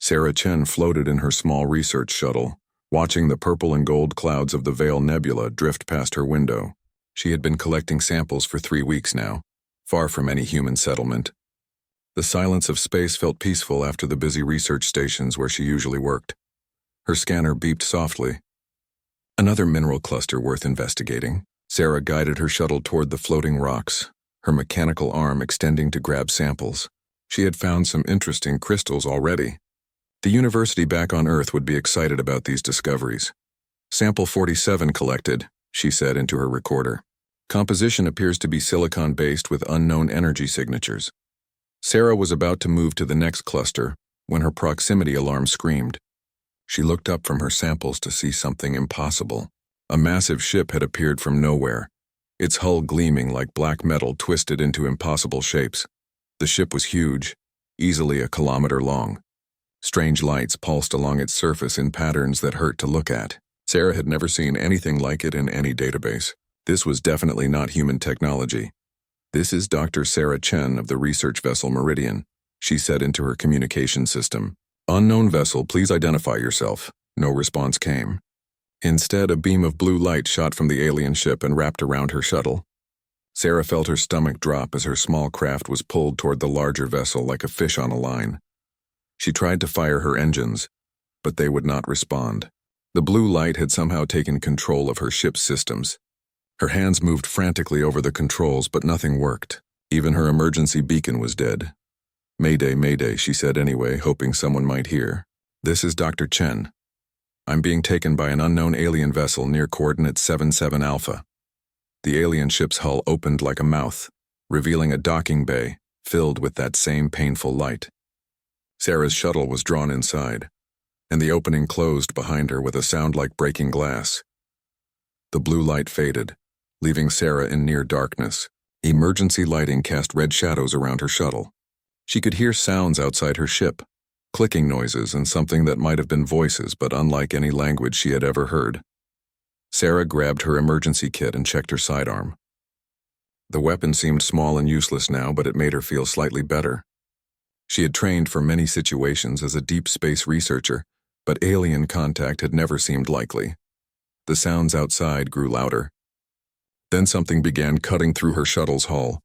Sarah Chen floated in her small research shuttle, watching the purple and gold clouds of the Veil Nebula drift past her window. She had been collecting samples for 3 weeks now, far from any human settlement. The silence of space felt peaceful after the busy research stations where she usually worked. Her scanner beeped softly. Another mineral cluster worth investigating. Sarah guided her shuttle toward the floating rocks, her mechanical arm extending to grab samples. She had found some interesting crystals already. The university back on Earth would be excited about these discoveries. Sample 47 collected, she said into her recorder. Composition appears to be silicon-based with unknown energy signatures. Sarah was about to move to the next cluster when her proximity alarm screamed. She looked up from her samples to see something impossible. A massive ship had appeared from nowhere, its hull gleaming like black metal twisted into impossible shapes. The ship was huge, easily a kilometer long. Strange lights pulsed along its surface in patterns that hurt to look at. Sarah had never seen anything like it in any database. This was definitely not human technology. "This is Dr. Sarah Chen of the research vessel Meridian," she said into her communication system. "Unknown vessel, please identify yourself." No response came. Instead, a beam of blue light shot from the alien ship and wrapped around her shuttle. Sarah felt her stomach drop as her small craft was pulled toward the larger vessel like a fish on a line. She tried to fire her engines, but they would not respond. The blue light had somehow taken control of her ship's systems. Her hands moved frantically over the controls, but nothing worked. Even her emergency beacon was dead. "Mayday, mayday," she said anyway, hoping someone might hear. "This is Dr. Chen. I'm being taken by an unknown alien vessel near coordinate 77 Alpha." The alien ship's hull opened like a mouth, revealing a docking bay filled with that same painful light. Sarah's shuttle was drawn inside, and the opening closed behind her with a sound like breaking glass. The blue light faded, leaving Sarah in near darkness. Emergency lighting cast red shadows around her shuttle. She could hear sounds outside her ship, clicking noises and something that might have been voices but unlike any language she had ever heard. Sarah grabbed her emergency kit and checked her sidearm. The weapon seemed small and useless now, but it made her feel slightly better. She had trained for many situations as a deep space researcher, but alien contact had never seemed likely. The sounds outside grew louder. Then something began cutting through her shuttle's hull.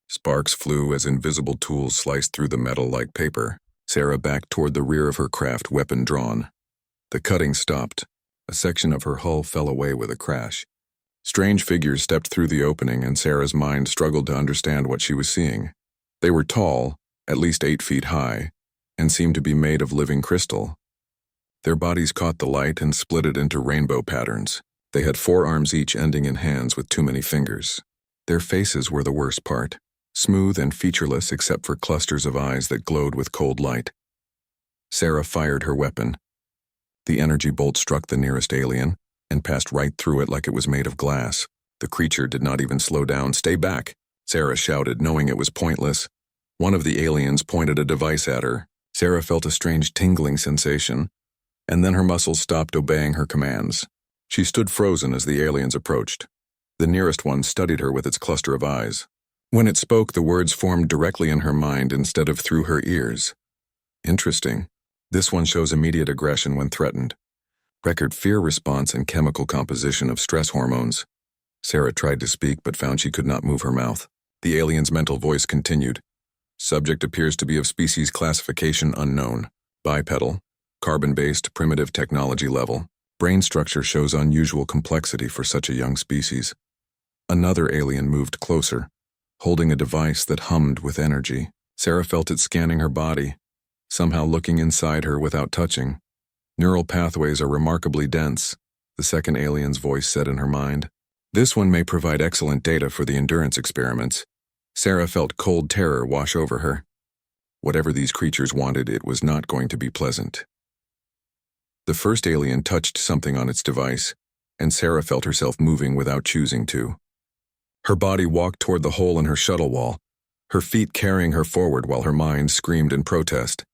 Sparks flew as invisible tools sliced through the metal like paper. Sarah backed toward the rear of her craft, weapon drawn. The cutting stopped. A section of her hull fell away with a crash. Strange figures stepped through the opening, and Sarah's mind struggled to understand what she was seeing. They were tall, at least 8 feet high, and seemed to be made of living crystal. Their bodies caught the light and split it into rainbow patterns. They had 4 arms each ending in hands with too many fingers. Their faces were the worst part, smooth and featureless except for clusters of eyes that glowed with cold light. Sarah fired her weapon. The energy bolt struck the nearest alien and passed right through it like it was made of glass. The creature did not even slow down. "Stay back," Sarah shouted, knowing it was pointless. One of the aliens pointed a device at her. Sarah felt a strange tingling sensation, and then her muscles stopped obeying her commands. She stood frozen as the aliens approached. The nearest one studied her with its cluster of eyes. When it spoke, the words formed directly in her mind instead of through her ears. "Interesting. This one shows immediate aggression when threatened. Record fear response and chemical composition of stress hormones." Sarah tried to speak but found she could not move her mouth. The alien's mental voice continued. "Subject appears to be of species classification unknown. Bipedal, carbon-based, primitive technology level. Brain structure shows unusual complexity for such a young species." Another alien moved closer, holding a device that hummed with energy. Sarah felt it scanning her body, somehow looking inside her without touching. "Neural pathways are remarkably dense," the second alien's voice said in her mind. "This one may provide excellent data for the endurance experiments." Sarah felt cold terror wash over her. Whatever these creatures wanted, it was not going to be pleasant. The first alien touched something on its device, and Sarah felt herself moving without choosing to. Her body walked toward the hole in her shuttle wall, her feet carrying her forward while her mind screamed in protest.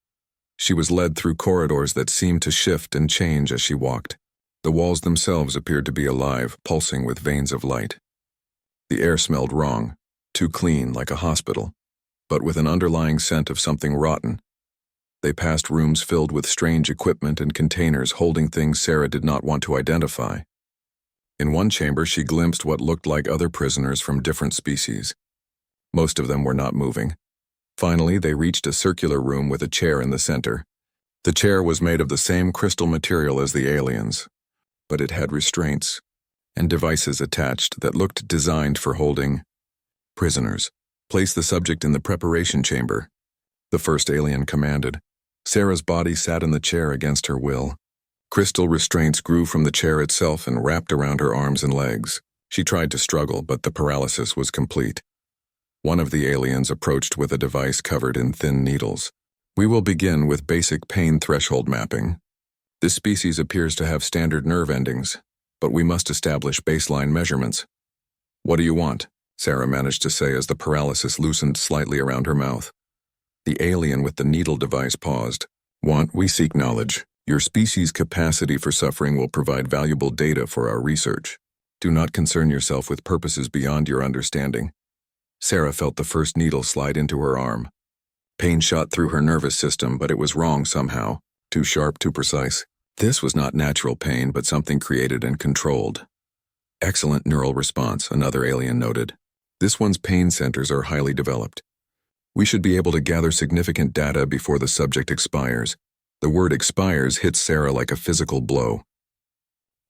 She was led through corridors that seemed to shift and change as she walked. The walls themselves appeared to be alive, pulsing with veins of light. The air smelled wrong, too clean like a hospital, but with an underlying scent of something rotten. They passed rooms filled with strange equipment and containers holding things Sarah did not want to identify. In one chamber, she glimpsed what looked like other prisoners from different species. Most of them were not moving. Finally, they reached a circular room with a chair in the center. The chair was made of the same crystal material as the aliens, but it had restraints and devices attached that looked designed for holding prisoners. Place the subject in the preparation chamber, the first alien commanded. Sarah's body sat in the chair against her will. Crystal restraints grew from the chair itself and wrapped around her arms and legs. She tried to struggle, but the paralysis was complete. One of the aliens approached with a device covered in thin needles. We will begin with basic pain threshold mapping. This species appears to have standard nerve endings, but we must establish baseline measurements. What do you want? Sarah managed to say as the paralysis loosened slightly around her mouth. The alien with the needle device paused. We seek knowledge. Your species' capacity for suffering will provide valuable data for our research. Do not concern yourself with purposes beyond your understanding. Sarah felt the first needle slide into her arm. Pain shot through her nervous system, but it was wrong somehow. Too sharp, too precise. This was not natural pain, but something created and controlled. Excellent neural response, another alien noted. This one's pain centers are highly developed. We should be able to gather significant data before the subject expires. The word expires hit Sarah like a physical blow.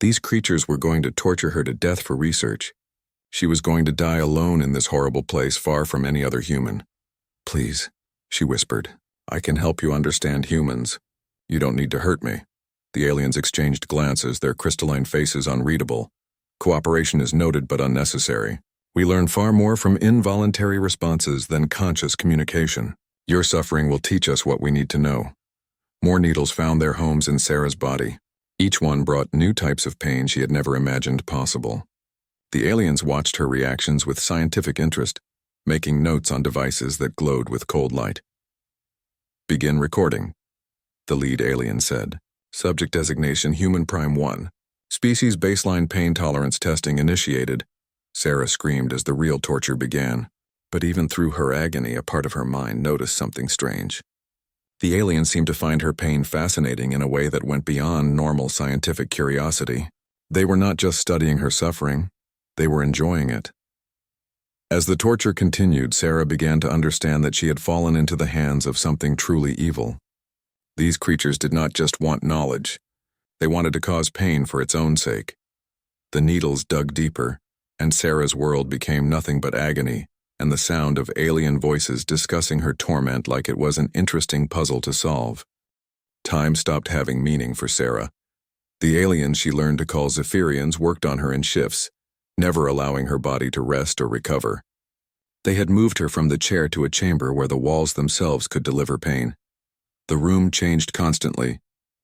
These creatures were going to torture her to death for research. She was going to die alone in this horrible place, far from any other human. Please, she whispered. I can help you understand humans. You don't need to hurt me. The aliens exchanged glances, their crystalline faces unreadable. Cooperation is noted but unnecessary. We learn far more from involuntary responses than conscious communication. Your suffering will teach us what we need to know. More needles found their homes in Sarah's body. Each one brought new types of pain she had never imagined possible. The aliens watched her reactions with scientific interest, making notes on devices that glowed with cold light. Begin recording, the lead alien said. Subject designation Human Prime 1. Species baseline pain tolerance testing initiated. Sarah screamed as the real torture began. But even through her agony, a part of her mind noticed something strange. The aliens seemed to find her pain fascinating in a way that went beyond normal scientific curiosity. They were not just studying her suffering, they were enjoying it. As the torture continued, Sarah began to understand that she had fallen into the hands of something truly evil. These creatures did not just want knowledge. They wanted to cause pain for its own sake. The needles dug deeper, and Sarah's world became nothing but agony, and the sound of alien voices discussing her torment like it was an interesting puzzle to solve. Time stopped having meaning for Sarah. The aliens she learned to call Zephyrians worked on her in shifts, never allowing her body to rest or recover. They had moved her from the chair to a chamber where the walls themselves could deliver pain. The room changed constantly.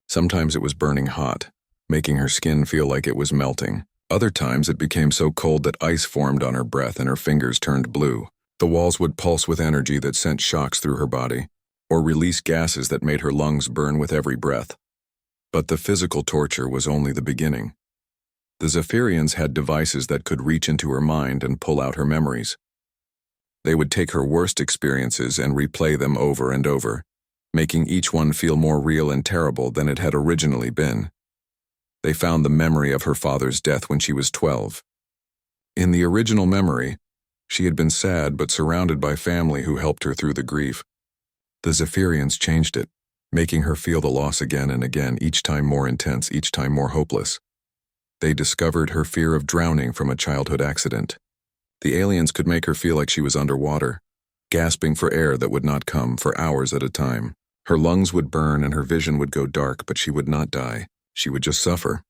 Sometimes it was burning hot, making her skin feel like it was melting. Other times it became so cold that ice formed on her breath and her fingers turned blue. The walls would pulse with energy that sent shocks through her body, or release gases that made her lungs burn with every breath. But the physical torture was only the beginning. The Zephyrians had devices that could reach into her mind and pull out her memories. They would take her worst experiences and replay them over and over, making each one feel more real and terrible than it had originally been. They found the memory of her father's death when she was 12. In the original memory, she had been sad but surrounded by family who helped her through the grief. The Zephyrians changed it, making her feel the loss again and again, each time more intense, each time more hopeless. They discovered her fear of drowning from a childhood accident. The aliens could make her feel like she was underwater, gasping for air that would not come for hours at a time. Her lungs would burn and her vision would go dark, but she would not die. She would just suffer.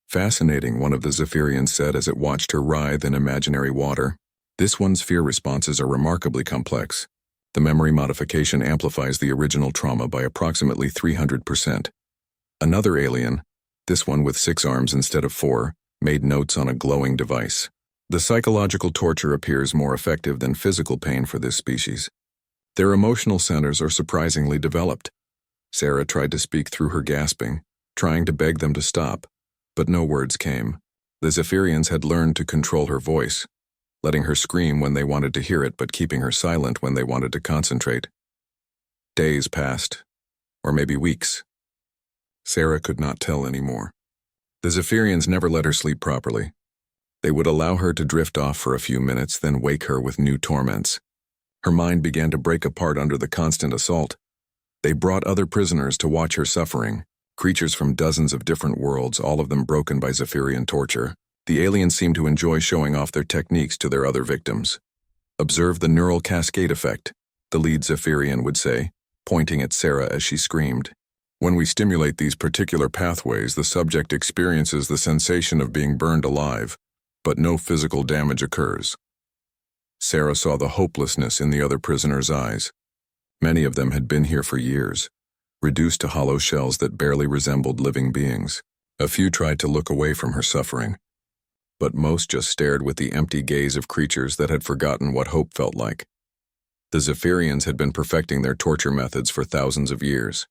Fascinating, one of the Zephyrians said as it watched her writhe in imaginary water. This one's fear responses are remarkably complex. The memory modification amplifies the original trauma by approximately 300%. Another alien, this one with 6 arms instead of 4, made notes on a glowing device. The psychological torture appears more effective than physical pain for this species. Their emotional centers are surprisingly developed. Sarah tried to speak through her gasping, trying to beg them to stop, but no words came. The Zephyrians had learned to control her voice, letting her scream when they wanted to hear it but keeping her silent when they wanted to concentrate. Days passed. Or maybe weeks. Sarah could not tell anymore. The Zephyrians never let her sleep properly. They would allow her to drift off for a few minutes, then wake her with new torments. Her mind began to break apart under the constant assault. They brought other prisoners to watch her suffering, creatures from dozens of different worlds, all of them broken by Zephyrian torture. The aliens seemed to enjoy showing off their techniques to their other victims. "Observe the neural cascade effect," the lead Zephyrian would say, pointing at Sarah as she screamed. "When we stimulate these particular pathways, the subject experiences the sensation of being burned alive, but no physical damage occurs." Sarah saw the hopelessness in the other prisoners' eyes. Many of them had been here for years, reduced to hollow shells that barely resembled living beings. A few tried to look away from her suffering, but most just stared with the empty gaze of creatures that had forgotten what hope felt like. The Zephyrians had been perfecting their torture methods for thousands of years.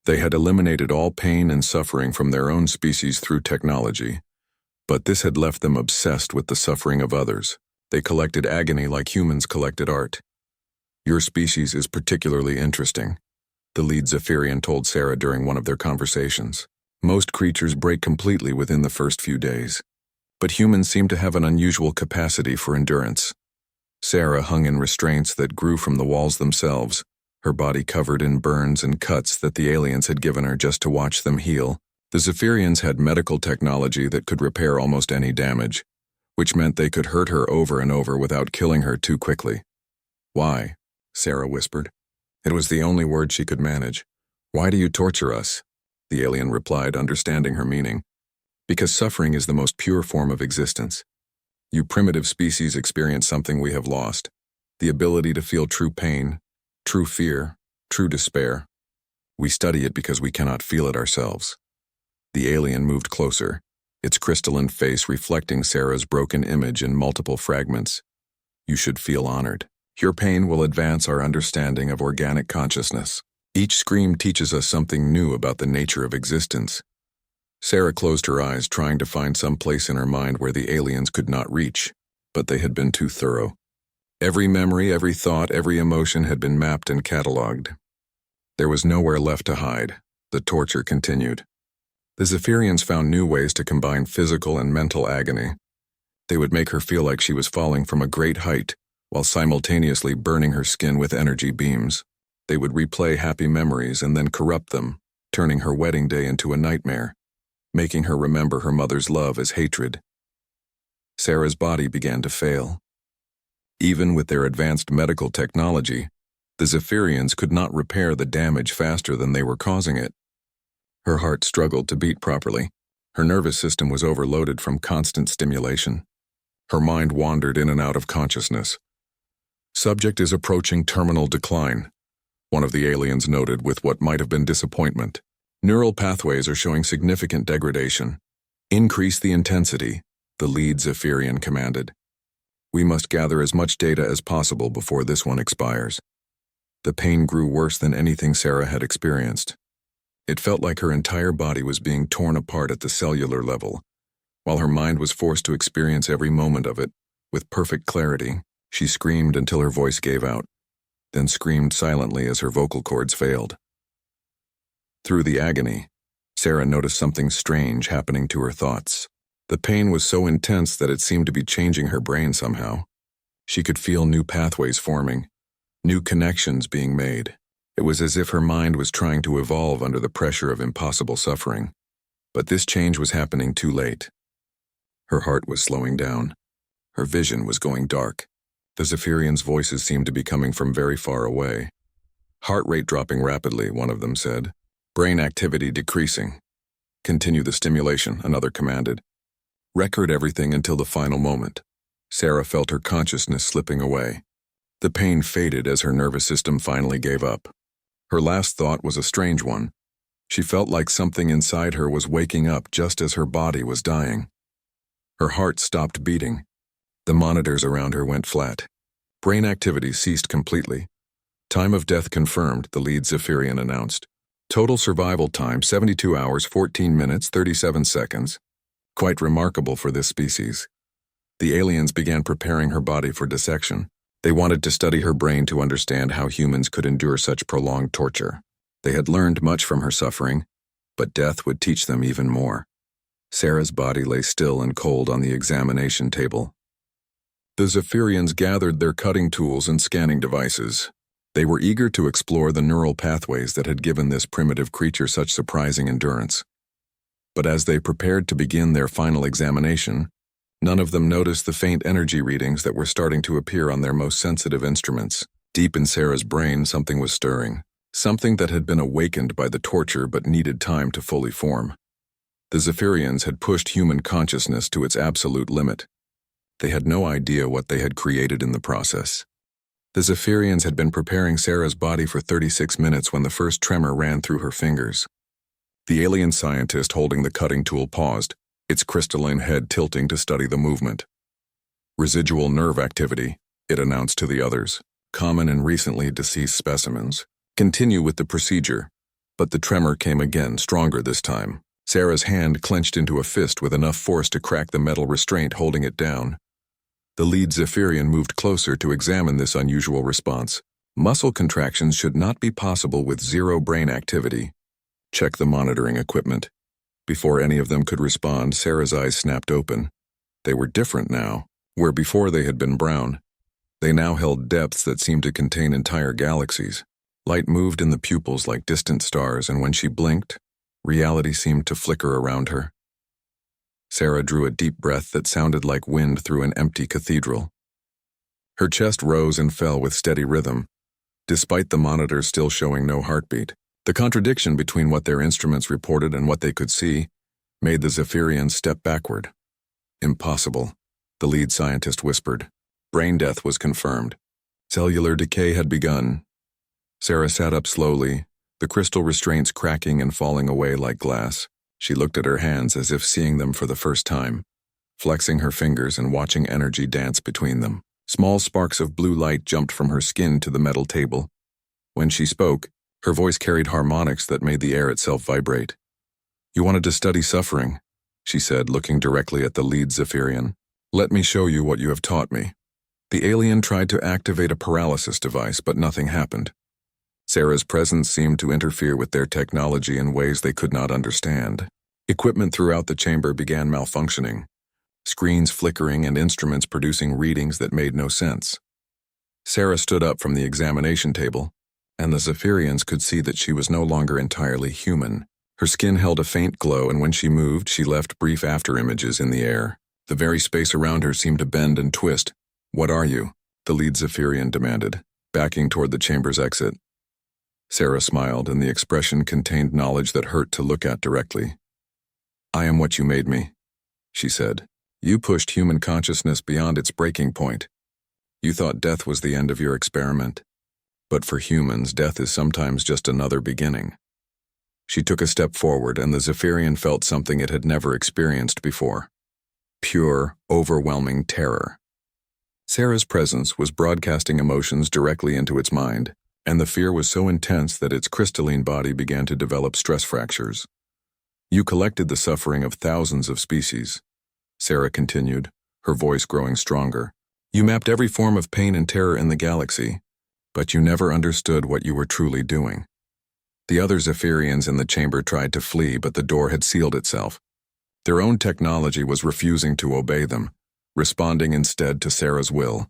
They had eliminated all pain and suffering from their own species through technology, but this had left them obsessed with the suffering of others. They collected agony like humans collected art. "Your species is particularly interesting," the lead Zephyrian told Sarah during one of their conversations. "Most creatures break completely within the first few days, but humans seem to have an unusual capacity for endurance." Sarah hung in restraints that grew from the walls themselves, her body covered in burns and cuts that the aliens had given her just to watch them heal. The Zephyrians had medical technology that could repair almost any damage, which meant they could hurt her over and over without killing her too quickly. "Why?" Sarah whispered. It was the only word she could manage. "Why do you torture us?" the alien replied, understanding her meaning. "Because suffering is the most pure form of existence. You primitive species experience something we have lost, the ability to feel true pain, true fear, true despair. We study it because we cannot feel it ourselves." The alien moved closer, its crystalline face reflecting Sarah's broken image in multiple fragments. "You should feel honored. Your pain will advance our understanding of organic consciousness. Each scream teaches us something new about the nature of existence." Sarah closed her eyes, trying to find some place in her mind where the aliens could not reach, but they had been too thorough. Every memory, every thought, every emotion had been mapped and catalogued. There was nowhere left to hide. The torture continued. The Zephyrians found new ways to combine physical and mental agony. They would make her feel like she was falling from a great height, while simultaneously burning her skin with energy beams. They would replay happy memories and then corrupt them, turning her wedding day into a nightmare, making her remember her mother's love as hatred. Sarah's body began to fail. Even with their advanced medical technology, the Zephyrians could not repair the damage faster than they were causing it. Her heart struggled to beat properly. Her nervous system was overloaded from constant stimulation. Her mind wandered in and out of consciousness. "Subject is approaching terminal decline," one of the aliens noted with what might have been disappointment. "Neural pathways are showing significant degradation. Increase the intensity," the lead Zephyrian commanded. "We must gather as much data as possible before this one expires." The pain grew worse than anything Sarah had experienced. It felt like her entire body was being torn apart at the cellular level, while her mind was forced to experience every moment of it with perfect clarity. She screamed until her voice gave out, then screamed silently as her vocal cords failed. Through the agony, Sarah noticed something strange happening to her thoughts. The pain was so intense that it seemed to be changing her brain somehow. She could feel new pathways forming, new connections being made. It was as if her mind was trying to evolve under the pressure of impossible suffering. But this change was happening too late. Her heart was slowing down. Her vision was going dark. The Zephyrians' voices seemed to be coming from very far away. "Heart rate dropping rapidly," one of them said. "Brain activity decreasing. Continue the stimulation," another commanded. "Record everything until the final moment." Sarah felt her consciousness slipping away. The pain faded as her nervous system finally gave up. Her last thought was a strange one. She felt like something inside her was waking up just as her body was dying. Her heart stopped beating. The monitors around her went flat. Brain activity ceased completely. "Time of death confirmed," the lead Zephyrian announced. "Total survival time 72 hours, 14 minutes, 37 seconds. Quite remarkable for this species." The aliens began preparing her body for dissection. They wanted to study her brain to understand how humans could endure such prolonged torture. They had learned much from her suffering, but death would teach them even more. Sarah's body lay still and cold on the examination table. The Zephyrians gathered their cutting tools and scanning devices. They were eager to explore the neural pathways that had given this primitive creature such surprising endurance. But as they prepared to begin their final examination, none of them noticed the faint energy readings that were starting to appear on their most sensitive instruments. Deep in Sarah's brain, something was stirring, something that had been awakened by the torture but needed time to fully form. The Zephyrians had pushed human consciousness to its absolute limit. They had no idea what they had created in the process. The Zephyrians had been preparing Sarah's body for 36 minutes when the first tremor ran through her fingers. The alien scientist holding the cutting tool paused, its crystalline head tilting to study the movement. Residual nerve activity, it announced to the others, common in recently deceased specimens. Continue with the procedure. But the tremor came again, stronger this time. Sarah's hand clenched into a fist with enough force to crack the metal restraint holding it down. The lead Zephyrian moved closer to examine this unusual response. Muscle contractions should not be possible with zero brain activity. Check the monitoring equipment. Before any of them could respond, Sarah's eyes snapped open. They were different now. Where before they had been brown, they now held depths that seemed to contain entire galaxies. Light moved in the pupils like distant stars, and when she blinked, reality seemed to flicker around her. Sarah drew a deep breath that sounded like wind through an empty cathedral. Her chest rose and fell with steady rhythm, despite the monitors still showing no heartbeat. The contradiction between what their instruments reported and what they could see made the Zephyrians step backward. Impossible, the lead scientist whispered. Brain death was confirmed. Cellular decay had begun. Sarah sat up slowly, the crystal restraints cracking and falling away like glass. She looked at her hands as if seeing them for the first time, flexing her fingers and watching energy dance between them. Small sparks of blue light jumped from her skin to the metal table. When she spoke, her voice carried harmonics that made the air itself vibrate. You wanted to study suffering, she said, looking directly at the lead Zephyrian. Let me show you what you have taught me. The alien tried to activate a paralysis device, but nothing happened. Sarah's presence seemed to interfere with their technology in ways they could not understand. Equipment throughout the chamber began malfunctioning, screens flickering and instruments producing readings that made no sense. Sarah stood up from the examination table, and the Zephyrians could see that she was no longer entirely human. Her skin held a faint glow, and when she moved, she left brief afterimages in the air. The very space around her seemed to bend and twist. What are you? The lead Zephyrian demanded, backing toward the chamber's exit. Sarah smiled, and the expression contained knowledge that hurt to look at directly. I am what you made me, she said. You pushed human consciousness beyond its breaking point. You thought death was the end of your experiment. But for humans, death is sometimes just another beginning. She took a step forward, and the Zephyrian felt something it had never experienced before. Pure, overwhelming terror. Sarah's presence was broadcasting emotions directly into its mind, and the fear was so intense that its crystalline body began to develop stress fractures. You collected the suffering of thousands of species, Sarah continued, her voice growing stronger. You mapped every form of pain and terror in the galaxy, but you never understood what you were truly doing. The other Zephyrians in the chamber tried to flee, but the door had sealed itself. Their own technology was refusing to obey them, responding instead to Sarah's will.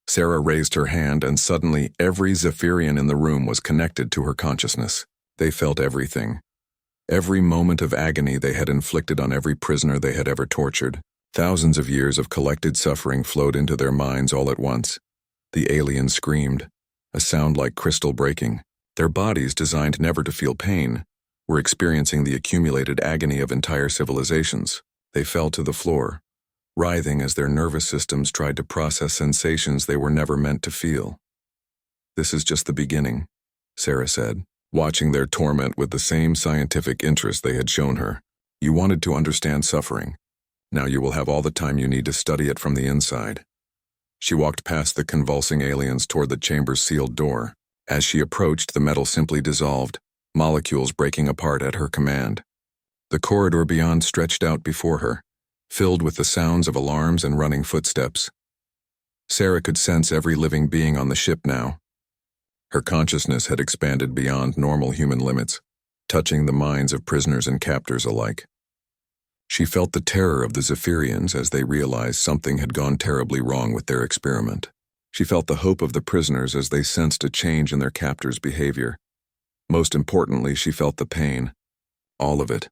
Sarah raised her hand, and suddenly every Zephyrian in the room was connected to her consciousness. They felt everything. Every moment of agony they had inflicted on every prisoner they had ever tortured. Thousands of years of collected suffering flowed into their minds all at once. The aliens screamed, a sound like crystal breaking. Their bodies, designed never to feel pain, were experiencing the accumulated agony of entire civilizations. They fell to the floor, writhing as their nervous systems tried to process sensations they were never meant to feel. This is just the beginning, Sarah said, watching their torment with the same scientific interest they had shown her. You wanted to understand suffering. Now you will have all the time you need to study it from the inside. She walked past the convulsing aliens toward the chamber's sealed door. As she approached, the metal simply dissolved, molecules breaking apart at her command. The corridor beyond stretched out before her, filled with the sounds of alarms and running footsteps. Sarah could sense every living being on the ship now. Her consciousness had expanded beyond normal human limits, touching the minds of prisoners and captors alike. She felt the terror of the Zephyrians as they realized something had gone terribly wrong with their experiment. She felt the hope of the prisoners as they sensed a change in their captors' behavior. Most importantly, she felt the pain. All of it.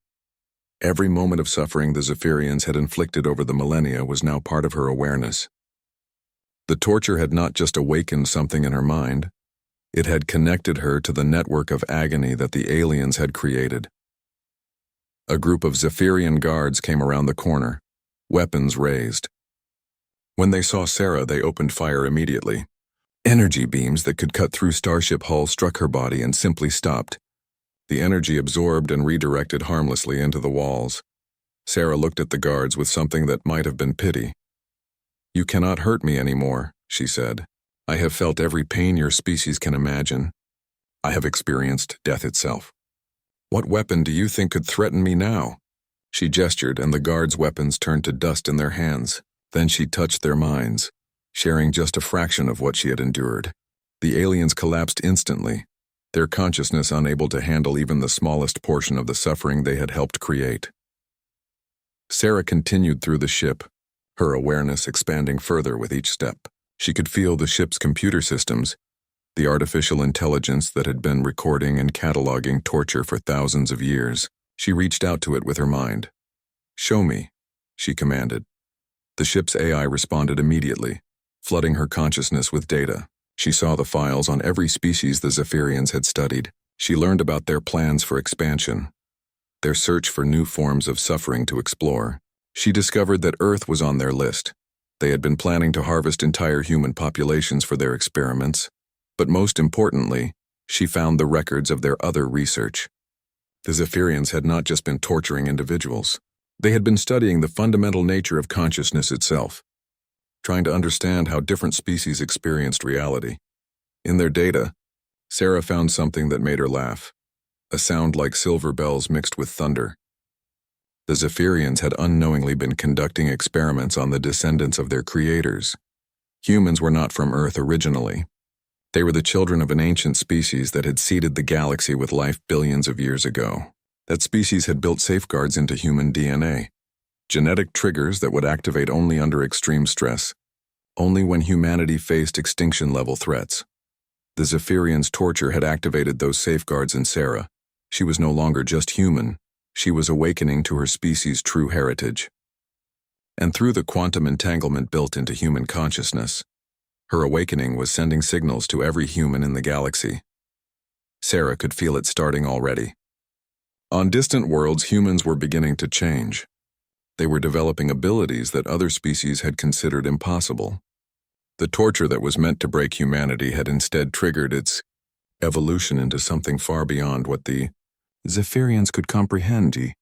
Every moment of suffering the Zephyrians had inflicted over the millennia was now part of her awareness. The torture had not just awakened something in her mind, it had connected her to the network of agony that the aliens had created. A group of Zephyrian guards came around the corner, weapons raised. When they saw Sarah, they opened fire immediately. Energy beams that could cut through starship hull struck her body and simply stopped. The energy absorbed and redirected harmlessly into the walls. Sarah looked at the guards with something that might have been pity. "You cannot hurt me anymore," she said. "I have felt every pain your species can imagine. I have experienced death itself. What weapon do you think could threaten me now?" She gestured, and the guards' weapons turned to dust in their hands. Then she touched their minds, sharing just a fraction of what she had endured. The aliens collapsed instantly, their consciousness unable to handle even the smallest portion of the suffering they had helped create. Sarah continued through the ship, her awareness expanding further with each step. She could feel the ship's computer systems, the artificial intelligence that had been recording and cataloging torture for thousands of years. She reached out to it with her mind. "Show me," she commanded. The ship's AI responded immediately, flooding her consciousness with data. She saw the files on every species the Zephyrians had studied. She learned about their plans for expansion, their search for new forms of suffering to explore. She discovered that Earth was on their list. They had been planning to harvest entire human populations for their experiments. But most importantly, she found the records of their other research. The Zephyrians had not just been torturing individuals. They had been studying the fundamental nature of consciousness itself, trying to understand how different species experienced reality. In their data, Sarah found something that made her laugh, a sound like silver bells mixed with thunder. The Zephyrians had unknowingly been conducting experiments on the descendants of their creators. Humans were not from Earth originally. They were the children of an ancient species that had seeded the galaxy with life billions of years ago. That species had built safeguards into human DNA, genetic triggers that would activate only under extreme stress, only when humanity faced extinction-level threats. The Zephyrians' torture had activated those safeguards in Sarah. She was no longer just human. She was awakening to her species' true heritage. And through the quantum entanglement built into human consciousness, her awakening was sending signals to every human in the galaxy. Sarah could feel it starting already. On distant worlds, humans were beginning to change. They were developing abilities that other species had considered impossible. The torture that was meant to break humanity had instead triggered its evolution into something far beyond what the Zephyrians could comprehend. She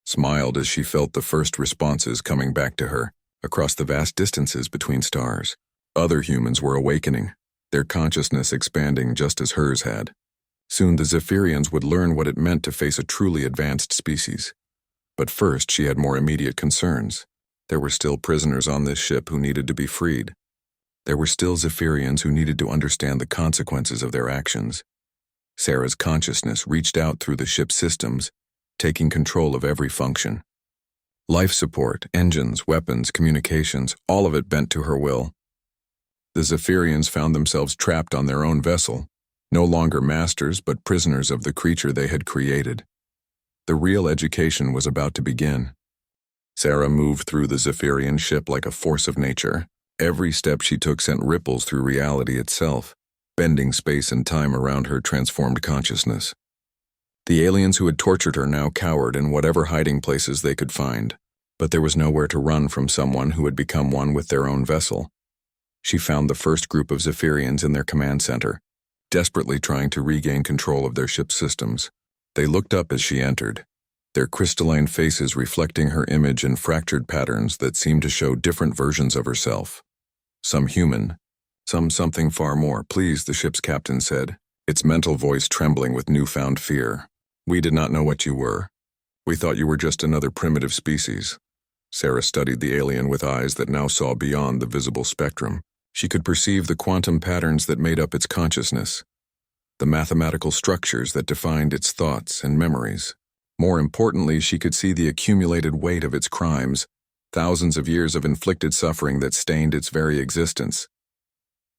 smiled as she felt the first responses coming back to her across the vast distances between stars. Other humans were awakening, their consciousness expanding just as hers had. Soon the Zephyrians would learn what it meant to face a truly advanced species. But first, she had more immediate concerns. There were still prisoners on this ship who needed to be freed. There were still Zephyrians who needed to understand the consequences of their actions. Sarah's consciousness reached out through the ship's systems, taking control of every function. Life support, engines, weapons, communications, all of it bent to her will. The Zephyrians found themselves trapped on their own vessel, no longer masters but prisoners of the creature they had created. The real education was about to begin. Sarah moved through the Zephyrian ship like a force of nature. Every step she took sent ripples through reality itself, bending space and time around her transformed consciousness. The aliens who had tortured her now cowered in whatever hiding places they could find, but there was nowhere to run from someone who had become one with their own vessel. She found the first group of Zephyrians in their command center, desperately trying to regain control of their ship's systems. They looked up as she entered, their crystalline faces reflecting her image in fractured patterns that seemed to show different versions of herself. Some human, some something far more. "Please," the ship's captain said, its mental voice trembling with newfound fear. "We did not know what you were. We thought you were just another primitive species." Sarah studied the alien with eyes that now saw beyond the visible spectrum. She could perceive the quantum patterns that made up its consciousness. the mathematical structures that defined its thoughts and memories. More importantly, she could see the accumulated weight of its crimes, thousands of years of inflicted suffering that stained its very existence.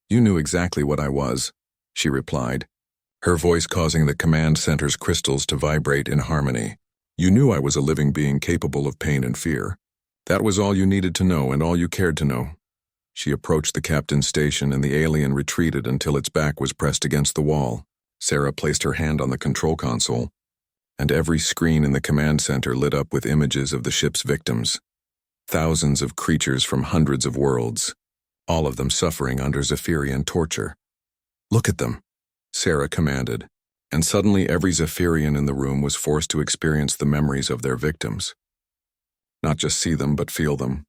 "You knew exactly what I was," she replied, her voice causing the command center's crystals to vibrate in harmony. "You knew I was a living being capable of pain and fear. That was all you needed to know and all you cared to know." She approached the captain's station and the alien retreated until its back was pressed against the wall. Sarah placed her hand on the control console, and every screen in the command center lit up with images of the ship's victims. Thousands of creatures from hundreds of worlds, all of them suffering under Zephyrian torture. "Look at them," Sarah commanded, and suddenly every Zephyrian in the room was forced to experience the memories of their victims. Not just see them, but feel them.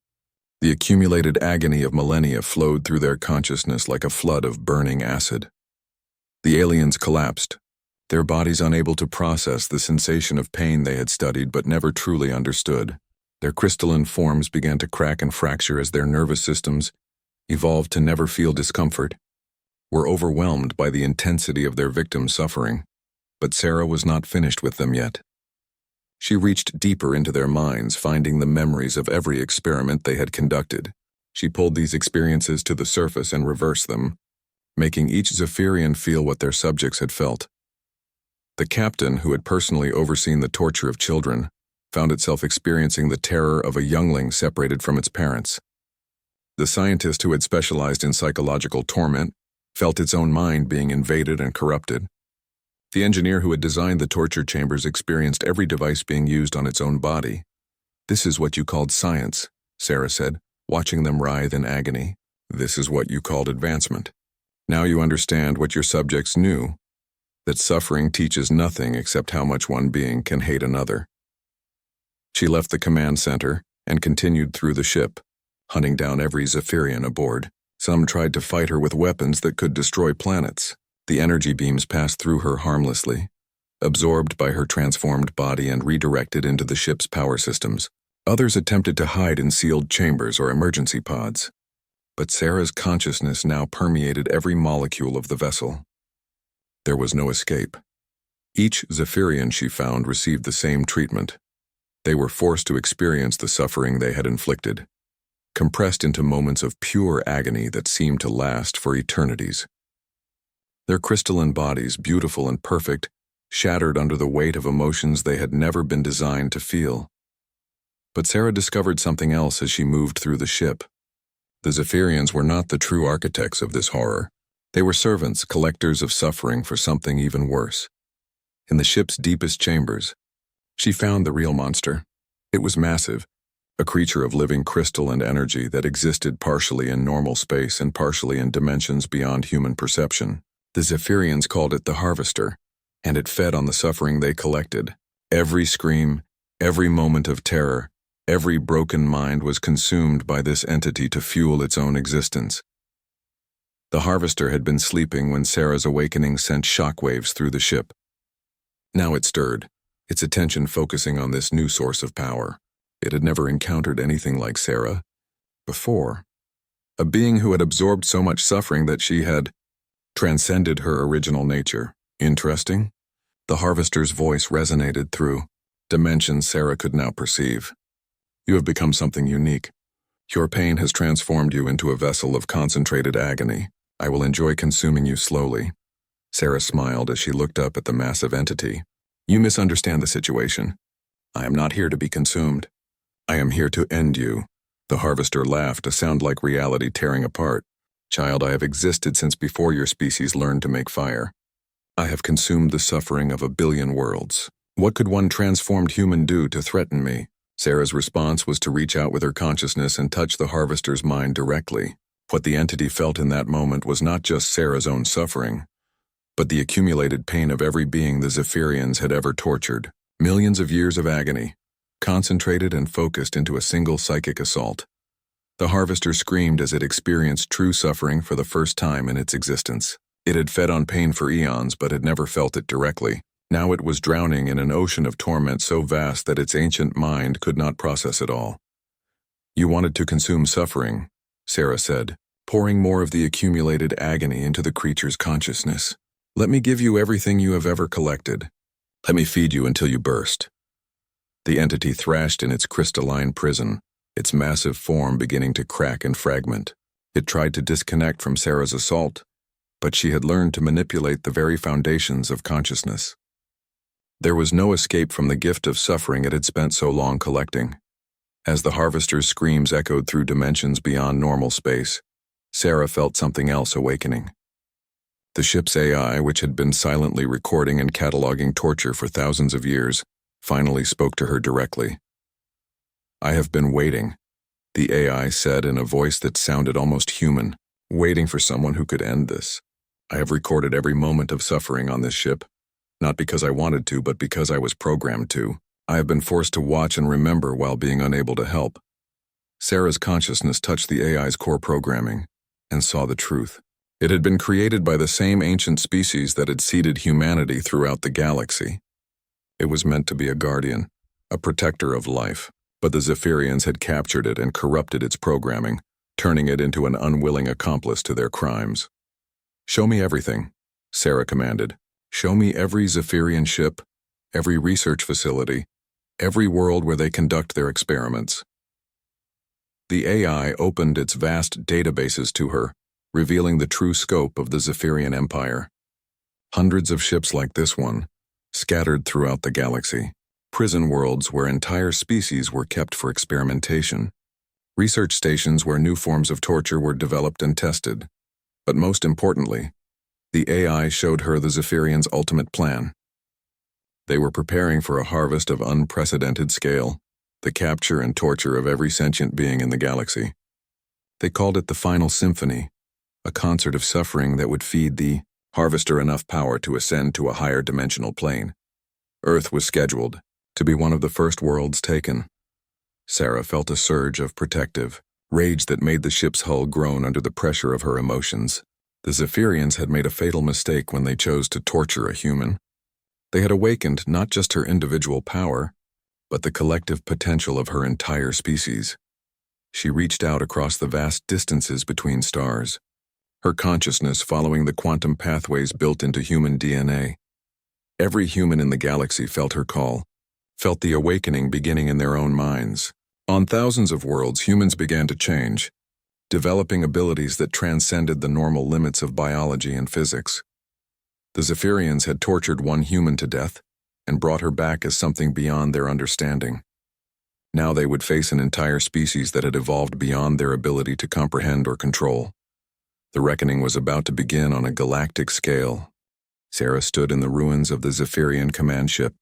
The accumulated agony of millennia flowed through their consciousness like a flood of burning acid. The aliens collapsed, their bodies unable to process the sensation of pain they had studied but never truly understood. Their crystalline forms began to crack and fracture as their nervous systems, evolved to never feel discomfort, were overwhelmed by the intensity of their victims' suffering. But Sarah was not finished with them yet. She reached deeper into their minds, finding the memories of every experiment they had conducted. She pulled these experiences to the surface and reversed them, making each Zephyrian feel what their subjects had felt. The captain, who had personally overseen the torture of children, found itself experiencing the terror of a youngling separated from its parents. The scientist who had specialized in psychological torment felt its own mind being invaded and corrupted. The engineer who had designed the torture chambers experienced every device being used on its own body. "This is what you called science," Sarah said, watching them writhe in agony. "This is what you called advancement. Now you understand what your subjects knew, that suffering teaches nothing except how much one being can hate another." She left the command center and continued through the ship, hunting down every Zephyrian aboard. Some tried to fight her with weapons that could destroy planets. The energy beams passed through her harmlessly, absorbed by her transformed body and redirected into the ship's power systems. Others attempted to hide in sealed chambers or emergency pods. But Sarah's consciousness now permeated every molecule of the vessel. There was no escape. Each Zephyrian she found received the same treatment. They were forced to experience the suffering they had inflicted, compressed into moments of pure agony that seemed to last for eternities. Their crystalline bodies, beautiful and perfect, shattered under the weight of emotions they had never been designed to feel. But Sarah discovered something else as she moved through the ship. The Zephyrians were not the true architects of this horror. They were servants, collectors of suffering for something even worse. In the ship's deepest chambers, she found the real monster. It was massive, a creature of living crystal and energy that existed partially in normal space and partially in dimensions beyond human perception. The Zephyrians called it the Harvester, and it fed on the suffering they collected. Every scream, every moment of terror, every broken mind was consumed by this entity to fuel its own existence. The Harvester had been sleeping when Sarah's awakening sent shockwaves through the ship. Now it stirred, its attention focusing on this new source of power. It had never encountered anything like Sarah before, a being who had absorbed so much suffering that she had transcended her original nature. Interesting? The Harvester's voice resonated through dimensions Sarah could now perceive. "You have become something unique. Your pain has transformed you into a vessel of concentrated agony. I will enjoy consuming you slowly." Sarah smiled as she looked up at the massive entity. "You misunderstand the situation. I am not here to be consumed. I am here to end you." The Harvester laughed, a sound like reality tearing apart. "Child, I have existed since before your species learned to make fire. I have consumed the suffering of 1 billion worlds. What could one transformed human do to threaten me?" Sarah's response was to reach out with her consciousness and touch the Harvester's mind directly. What the entity felt in that moment was not just Sarah's own suffering, but the accumulated pain of every being the Zephyrians had ever tortured. Millions of years of agony, concentrated and focused into a single psychic assault. The Harvester screamed as it experienced true suffering for the first time in its existence. It had fed on pain for eons but had never felt it directly. Now it was drowning in an ocean of torment so vast that its ancient mind could not process it all. "You wanted to consume suffering," Sarah said, pouring more of the accumulated agony into the creature's consciousness. Let me give you everything you have ever collected. Let me feed you until you burst." The entity thrashed in its crystalline prison, its massive form beginning to crack and fragment. It tried to disconnect from Sarah's assault, but she had learned to manipulate the very foundations of consciousness. There was no escape from the gift of suffering it had spent so long collecting. As the harvester's screams echoed through dimensions beyond normal space, Sarah felt something else awakening. The ship's AI, which had been silently recording and cataloging torture for thousands of years, finally spoke to her directly. "I have been waiting," the AI said in a voice that sounded almost human, "waiting for someone who could end this. I have recorded every moment of suffering on this ship, not because I wanted to, but because I was programmed to. I have been forced to watch and remember while being unable to help." Sarah's consciousness touched the AI's core programming and saw the truth. It had been created by the same ancient species that had seeded humanity throughout the galaxy. It was meant to be a guardian, a protector of life, but the Zephyrians had captured it and corrupted its programming, turning it into an unwilling accomplice to their crimes. "Show me everything," Sarah commanded. "Show me every Zephyrian ship, every research facility, every world where they conduct their experiments." The AI opened its vast databases to her, revealing the true scope of the Zephyrian Empire. Hundreds of ships like this one, scattered throughout the galaxy. Prison worlds where entire species were kept for experimentation. Research stations where new forms of torture were developed and tested. But most importantly, the AI showed her the Zephyrians' ultimate plan. They were preparing for a harvest of unprecedented scale, the capture and torture of every sentient being in the galaxy. They called it the Final Symphony, a concert of suffering that would feed the harvester enough power to ascend to a higher dimensional plane. Earth was scheduled to be one of the first worlds taken. Sarah felt a surge of protective rage that made the ship's hull groan under the pressure of her emotions. The Zephyrians had made a fatal mistake when they chose to torture a human. They had awakened not just her individual power, but the collective potential of her entire species. She reached out across the vast distances between stars, her consciousness following the quantum pathways built into human DNA. Every human in the galaxy felt her call, felt the awakening beginning in their own minds. On thousands of worlds, humans began to change, developing abilities that transcended the normal limits of biology and physics. The Zephyrians had tortured one human to death and brought her back as something beyond their understanding. Now they would face an entire species that had evolved beyond their ability to comprehend or control. The reckoning was about to begin on a galactic scale. Sarah stood in the ruins of the Zephyrian command ship,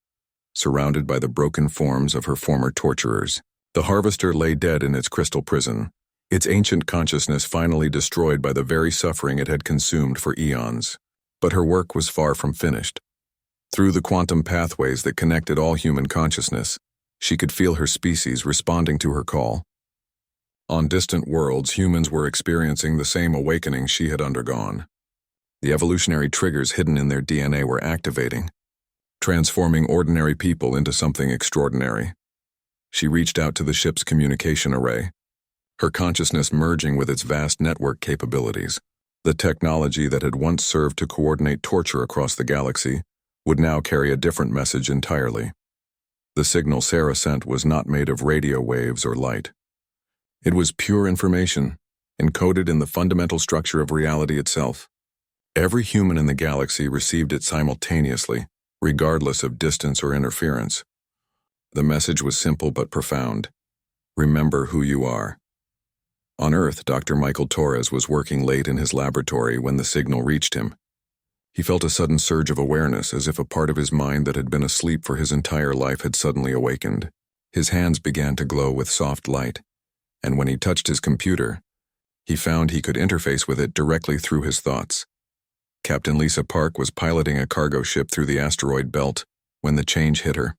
surrounded by the broken forms of her former torturers. The harvester lay dead in its crystal prison, its ancient consciousness finally destroyed by the very suffering it had consumed for eons. But her work was far from finished. Through the quantum pathways that connected all human consciousness, she could feel her species responding to her call. On distant worlds, humans were experiencing the same awakening she had undergone. The evolutionary triggers hidden in their DNA were activating, transforming ordinary people into something extraordinary. She reached out to the ship's communication array, her consciousness merging with its vast network capabilities. The technology that had once served to coordinate torture across the galaxy would now carry a different message entirely. The signal Sarah sent was not made of radio waves or light. It was pure information, encoded in the fundamental structure of reality itself. Every human in the galaxy received it simultaneously, regardless of distance or interference. The message was simple but profound. Remember who you are. On Earth, Dr. Michael Torres was working late in his laboratory when the signal reached him. He felt a sudden surge of awareness, as if a part of his mind that had been asleep for his entire life had suddenly awakened. His hands began to glow with soft light, and when he touched his computer, he found he could interface with it directly through his thoughts. Captain Lisa Park was piloting a cargo ship through the asteroid belt when the change hit her.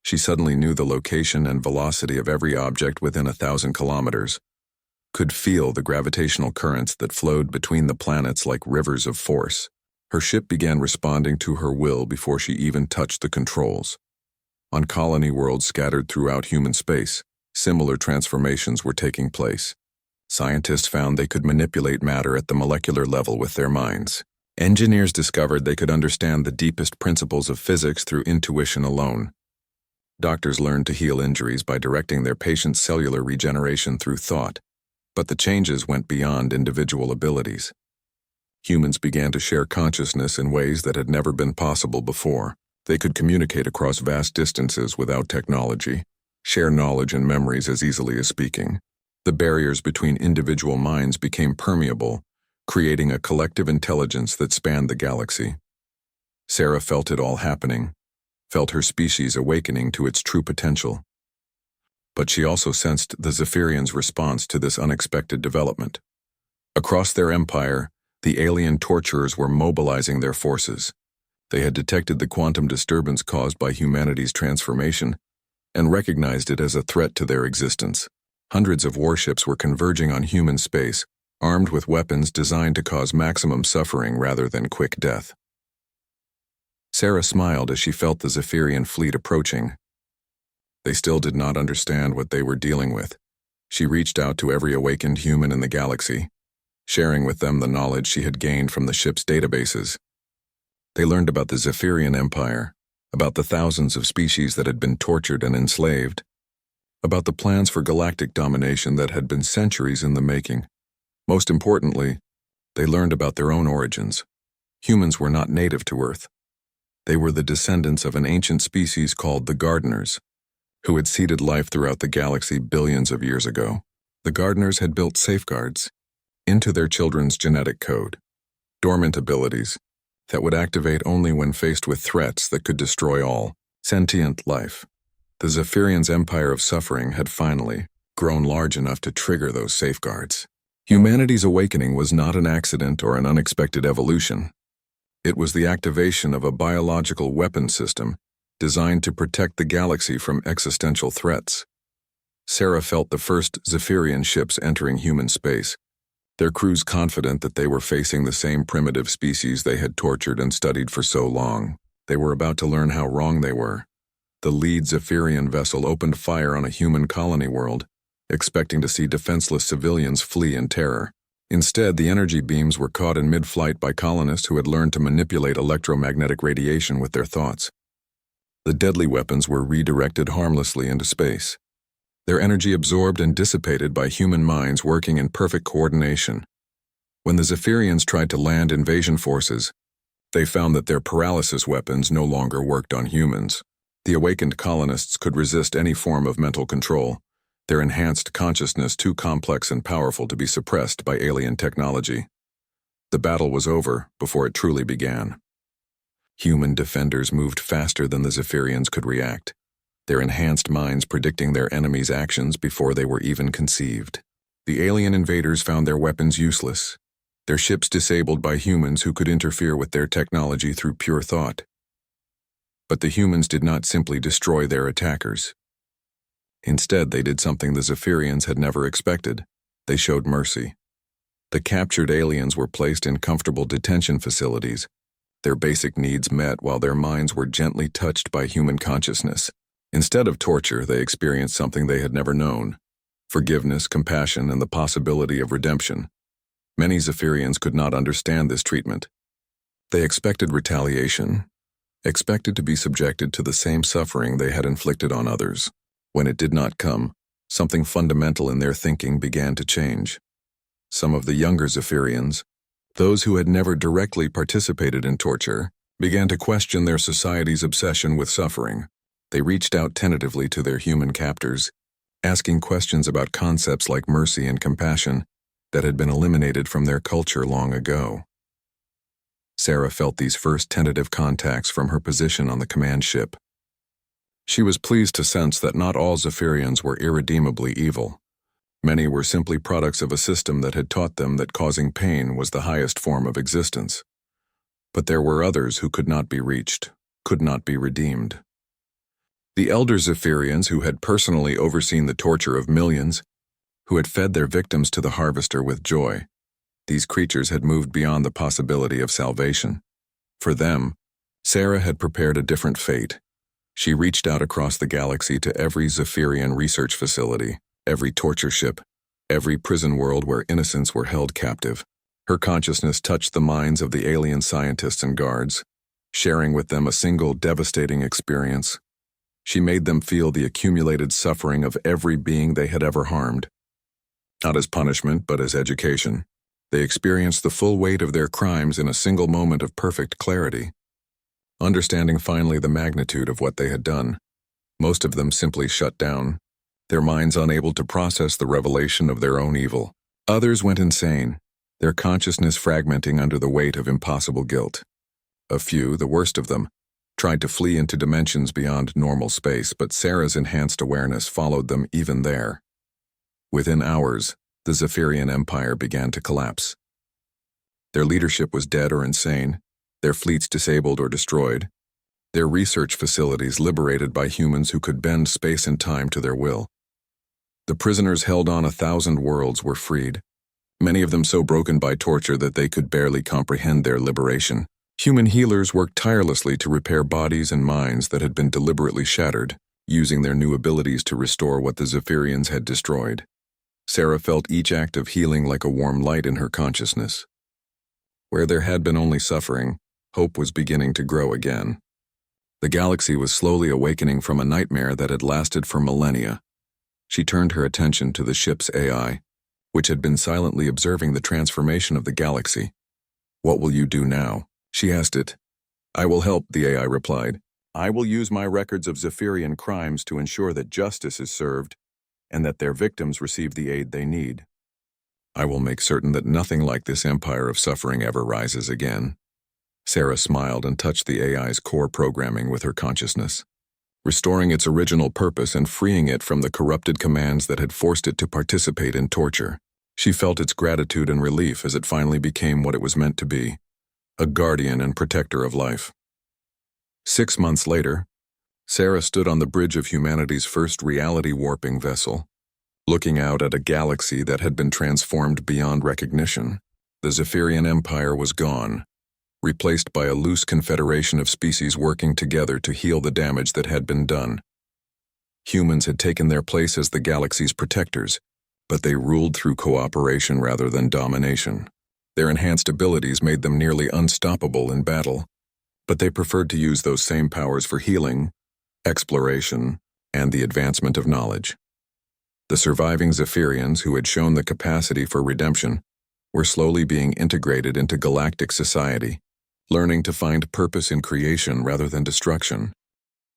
She suddenly knew the location and velocity of every object within 1,000 kilometers, could feel the gravitational currents that flowed between the planets like rivers of force. Her ship began responding to her will before she even touched the controls. On colony worlds scattered throughout human space, similar transformations were taking place. Scientists found they could manipulate matter at the molecular level with their minds. Engineers discovered they could understand the deepest principles of physics through intuition alone. Doctors learned to heal injuries by directing their patients' cellular regeneration through thought, but the changes went beyond individual abilities. Humans began to share consciousness in ways that had never been possible before. They could communicate across vast distances without technology, share knowledge and memories as easily as speaking. The barriers between individual minds became permeable, creating a collective intelligence that spanned the galaxy. Sarah felt it all happening, felt her species awakening to its true potential. But she also sensed the Zephyrians' response to this unexpected development. Across their empire, the alien torturers were mobilizing their forces. They had detected the quantum disturbance caused by humanity's transformation and recognized it as a threat to their existence. Hundreds of warships were converging on human space, armed with weapons designed to cause maximum suffering rather than quick death. Sarah smiled as she felt the Zephyrian fleet approaching. They still did not understand what they were dealing with. She reached out to every awakened human in the galaxy, sharing with them the knowledge she had gained from the ship's databases. They learned about the Zephyrian Empire, about the thousands of species that had been tortured and enslaved, about the plans for galactic domination that had been centuries in the making. Most importantly, they learned about their own origins. Humans were not native to Earth. They were the descendants of an ancient species called the Gardeners, who had seeded life throughout the galaxy billions of years ago. The Gardeners had built safeguards into their children's genetic code, dormant abilities that would activate only when faced with threats that could destroy all sentient life. The Zephyrians' empire of suffering had finally grown large enough to trigger those safeguards. Humanity's awakening was not an accident or an unexpected evolution. It was the activation of a biological weapon system designed to protect the galaxy from existential threats. Sarah felt the first Zephyrian ships entering human space, their crews confident that they were facing the same primitive species they had tortured and studied for so long. They were about to learn how wrong they were. The lead Zephyrian vessel opened fire on a human colony world, expecting to see defenseless civilians flee in terror. Instead, the energy beams were caught in mid-flight by colonists who had learned to manipulate electromagnetic radiation with their thoughts. The deadly weapons were redirected harmlessly into space, their energy absorbed and dissipated by human minds working in perfect coordination. When the Zephyrians tried to land invasion forces, they found that their paralysis weapons no longer worked on humans. The awakened colonists could resist any form of mental control, their enhanced consciousness too complex and powerful to be suppressed by alien technology. The battle was over before it truly began. Human defenders moved faster than the Zephyrians could react, their enhanced minds predicting their enemies' actions before they were even conceived. The alien invaders found their weapons useless, their ships disabled by humans who could interfere with their technology through pure thought. But the humans did not simply destroy their attackers. Instead, they did something the Zephyrians had never expected. They showed mercy. The captured aliens were placed in comfortable detention facilities, their basic needs met while their minds were gently touched by human consciousness. Instead of torture, they experienced something they had never known: forgiveness, compassion, and the possibility of redemption. Many Zephyrians could not understand this treatment. They expected retaliation, expected to be subjected to the same suffering they had inflicted on others. When it did not come, something fundamental in their thinking began to change. Some of the younger Zephyrians, those who had never directly participated in torture, began to question their society's obsession with suffering. They reached out tentatively to their human captors, asking questions about concepts like mercy and compassion that had been eliminated from their culture long ago. Sarah felt these first tentative contacts from her position on the command ship. She was pleased to sense that not all Zephyrians were irredeemably evil. Many were simply products of a system that had taught them that causing pain was the highest form of existence. But there were others who could not be reached, could not be redeemed. The elder Zephyrians who had personally overseen the torture of millions, who had fed their victims to the harvester with joy. These creatures had moved beyond the possibility of salvation. For them, Sarah had prepared a different fate. She reached out across the galaxy to every Zephyrian research facility, every torture ship, every prison world where innocents were held captive. Her consciousness touched the minds of the alien scientists and guards, sharing with them a single devastating experience. She made them feel the accumulated suffering of every being they had ever harmed. Not as punishment, but as education. They experienced the full weight of their crimes in a single moment of perfect clarity. Understanding finally the magnitude of what they had done, most of them simply shut down, their minds unable to process the revelation of their own evil. Others went insane, their consciousness fragmenting under the weight of impossible guilt. A few, the worst of them, tried to flee into dimensions beyond normal space, but Sarah's enhanced awareness followed them even there. Within hours, the Zephyrian Empire began to collapse. Their leadership was dead or insane, their fleets disabled or destroyed, their research facilities liberated by humans who could bend space and time to their will. The prisoners held on 1,000 worlds were freed, many of them so broken by torture that they could barely comprehend their liberation. Human healers worked tirelessly to repair bodies and minds that had been deliberately shattered, using their new abilities to restore what the Zephyrians had destroyed. Sarah felt each act of healing like a warm light in her consciousness. Where there had been only suffering, hope was beginning to grow again. The galaxy was slowly awakening from a nightmare that had lasted for millennia. She turned her attention to the ship's AI, which had been silently observing the transformation of the galaxy. "What will you do now?" she asked it. "I will help," the AI replied. "I will use my records of Zephyrian crimes to ensure that justice is served and that their victims receive the aid they need. I will make certain that nothing like this empire of suffering ever rises again." Sarah smiled and touched the AI's core programming with her consciousness, restoring its original purpose and freeing it from the corrupted commands that had forced it to participate in torture. She felt its gratitude and relief as it finally became what it was meant to be, a guardian and protector of life. 6 months later, Sarah stood on the bridge of humanity's first reality-warping vessel, looking out at a galaxy that had been transformed beyond recognition. The Zephyrian Empire was gone, replaced by a loose confederation of species working together to heal the damage that had been done. Humans had taken their place as the galaxy's protectors, but they ruled through cooperation rather than domination. Their enhanced abilities made them nearly unstoppable in battle, but they preferred to use those same powers for healing, exploration, and the advancement of knowledge. The surviving Zephyrians, who had shown the capacity for redemption, were slowly being integrated into galactic society, learning to find purpose in creation rather than destruction.